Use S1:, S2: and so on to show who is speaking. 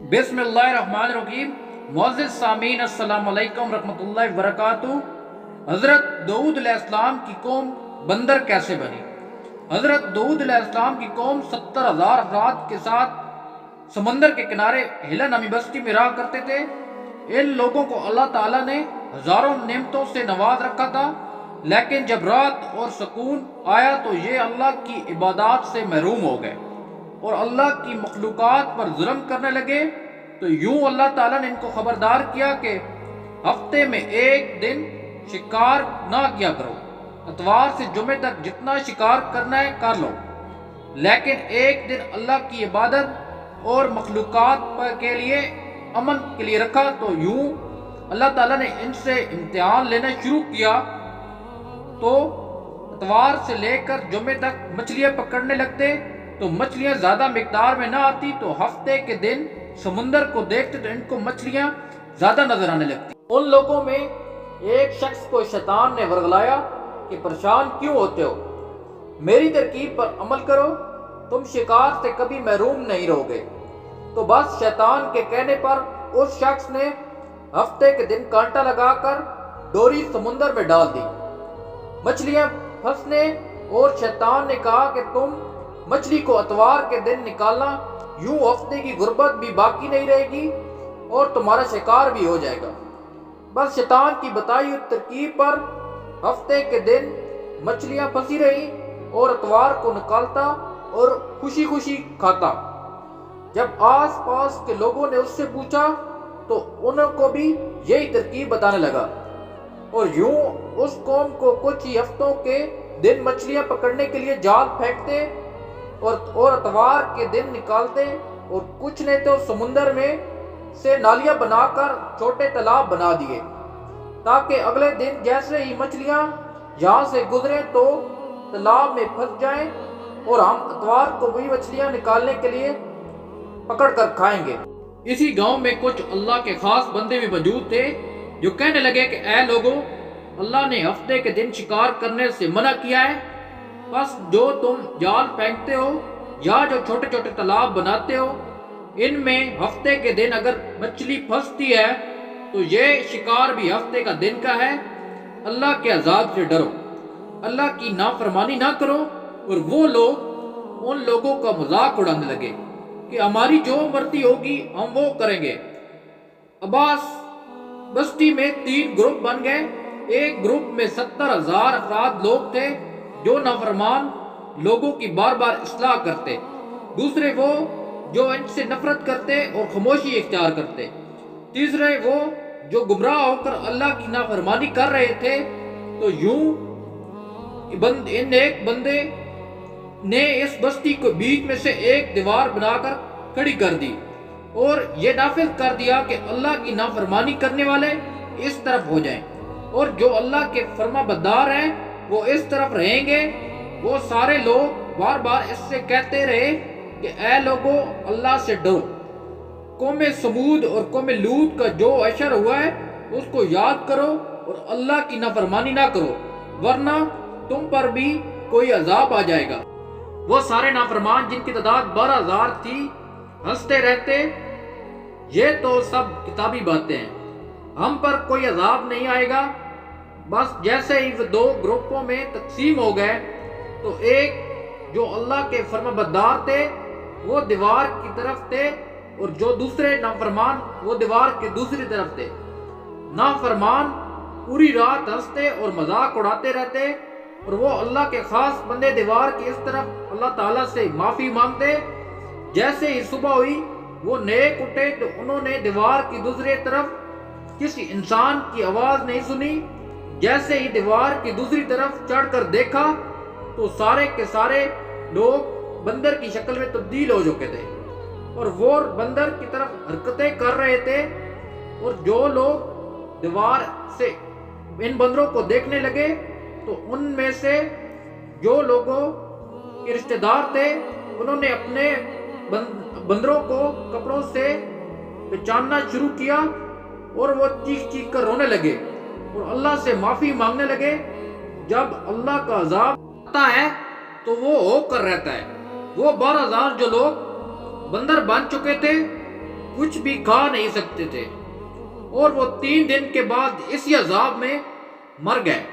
S1: बिस्मिल्लाहिर्रहमानिर्रहीम। मुअज़्ज़िज़ सामीन अस्सलामु अलैकुम रहमतुल्लाहि व बरकातुहू। हज़रत दाऊद अलैहिस्सलाम की कौम बंदर कैसे बनी? हज़रत दाऊद अलैहिस्सलाम की कौम 70,000 अफराद के साथ समंदर के किनारे हिला नामी बस्ती में रहा करते थे। इन लोगों को अल्लाह ताला ने हजारों नेमतों से नवाज रखा था, लेकिन जब राहत और सुकून आया तो ये अल्लाह की इबादत से महरूम हो गए और अल्लाह की मखलूक़ात पर जुल्म करने लगे। तो यूं अल्लाह ताला ने इनको खबरदार किया कि हफ्ते में एक दिन शिकार ना किया करो, इतवार से जुमे तक जितना शिकार करना है कर लो, लेकिन एक दिन अल्लाह की इबादत और मखलूक़ात के लिए अमन के लिए रखा। तो यूं अल्लाह ताला ने इनसे इम्तिहान लेना शुरू किया। तो इतवार से लेकर जुमे तक मछलियाँ पकड़ने लगते, तो मछलियाँ ज़्यादा मिकदार में ना आती, तो हफ्ते के दिन समुंदर को देखते तो इनको मछलियाँ ज़्यादा नजर आने लगती। उन लोगों में एक शख्स को शैतान ने वर्गलाया कि परेशान क्यों होते हो, मेरी तरकीब पर अमल करो, तुम शिकार से कभी महरूम नहीं रहोगे। तो बस शैतान के कहने पर उस शख्स ने हफ्ते के दिन कांटा लगाकर डोरी समुंदर में डाल दी। मछलियां फंसने और शैतान ने कहा कि तुम मछली को इतवार के दिन निकालना, यूं हफ्ते की गुर्बत भी बाकी नहीं रहेगी और तुम्हारा शिकार भी हो जाएगा। बस शैतान की बताई हुई तरकीब पर हफ्ते के दिन मछलियां फंसी रही और इतवार को निकालता और खुशी खुशी खाता। जब आस पास के लोगों ने उससे पूछा तो उनको भी यही तरकीब बताने लगा और यूं उस कौम को कुछ ही हफ्तों के दिन मछलियां पकड़ने के लिए जाल फेंकते और इतवार के दिन निकालते, और कुछ ने तो समुंदर में से नालियां बनाकर छोटे तालाब बना दिए, ताकि अगले दिन जैसे ही मछलियां यहाँ से गुजरे तो तालाब में फंस जाएं और हम इतवार को वही मछलियां निकालने के लिए पकड़ कर खाएंगे। इसी गांव में कुछ अल्लाह के खास बंदे भी मौजूद थे जो कहने लगे कि ऐ लोगों, अल्लाह ने हफ्ते के दिन शिकार करने से मना किया है, बस जो तुम जाल फेंकते हो या जो छोटे छोटे तालाब बनाते हो, इनमें हफ्ते के दिन अगर मछली फंसती है तो ये शिकार भी हफ्ते का दिन का है। अल्लाह के अजाब से डरो, अल्लाह की नाफरमानी ना करो। और वो लोग उन लोगों का मजाक उड़ाने लगे कि हमारी जो मर्जी होगी हम वो करेंगे। अब्बास बस्ती में 3 ग्रुप बन गए। एक ग्रुप में 70,000 अफराद लोग थे जो नाफरमान लोगों की बार बार इस्लाह करते, दूसरे वो जो इनसे नफरत करते और खामोशी इख्तियार करते, तीसरे वो जो गुमराह होकर अल्लाह की नाफरमानी कर रहे थे। तो यूं इन एक बंदे ने इस बस्ती को बीच में से एक दीवार बनाकर खड़ी कर दी और ये नाफिज कर दिया कि अल्लाह की नाफरमानी करने वाले इस तरफ हो जाएं और जो अल्लाह के फरमाबरदार हैं वो इस तरफ रहेंगे। वो सारे लोग बार बार इससे कहते रहे कि ऐ लोगों, अल्लाह से डरो। कौम समूद और कौम लूत का जो अशर हुआ है उसको याद करो और अल्लाह की नाफरमानी ना करो, वरना तुम पर भी कोई अजाब आ जाएगा। वो सारे नाफरमान जिनकी तादाद 12,000 थी हंसते रहते, ये तो सब किताबी बातें हैं, हम पर कोई अजाब नहीं आएगा। बस जैसे ही वो 2 ग्रुपों में तकसीम हो गए तो एक जो अल्लाह के फरमाबरदार थे वो दीवार की तरफ थे और जो दूसरे नाफरमान वो दीवार के दूसरी तरफ थे। नाफरमान पूरी रात हंसते और मजाक उड़ाते रहते और वो अल्लाह के खास बंदे दीवार की इस तरफ अल्लाह ताला से माफ़ी मांगते। जैसे ही सुबह हुई वो नेक उठे तो उन्होंने दीवार की दूसरी तरफ किसी इंसान की आवाज़ नहीं सुनी। जैसे ही दीवार की दूसरी तरफ चढ़कर देखा तो सारे के सारे लोग बंदर की शक्ल में तब्दील हो चुके थे और वो बंदर की तरफ हरकतें कर रहे थे। और जो लोग दीवार से इन बंदरों को देखने लगे तो उनमें से जो लोगों के रिश्तेदार थे उन्होंने अपने बंदरों को कपड़ों से पहचानना शुरू किया और वो चीख चीख कर रोने लगे और अल्लाह से माफ़ी मांगने लगे। जब अल्लाह का अजाब आता है तो वो होकर रहता है। वो 12,000 जो लोग बंदर बन चुके थे کچھ بھی کھا نہیں سکتے تھے، اور وہ 3 دن کے بعد اسی عذاب میں مر گئے۔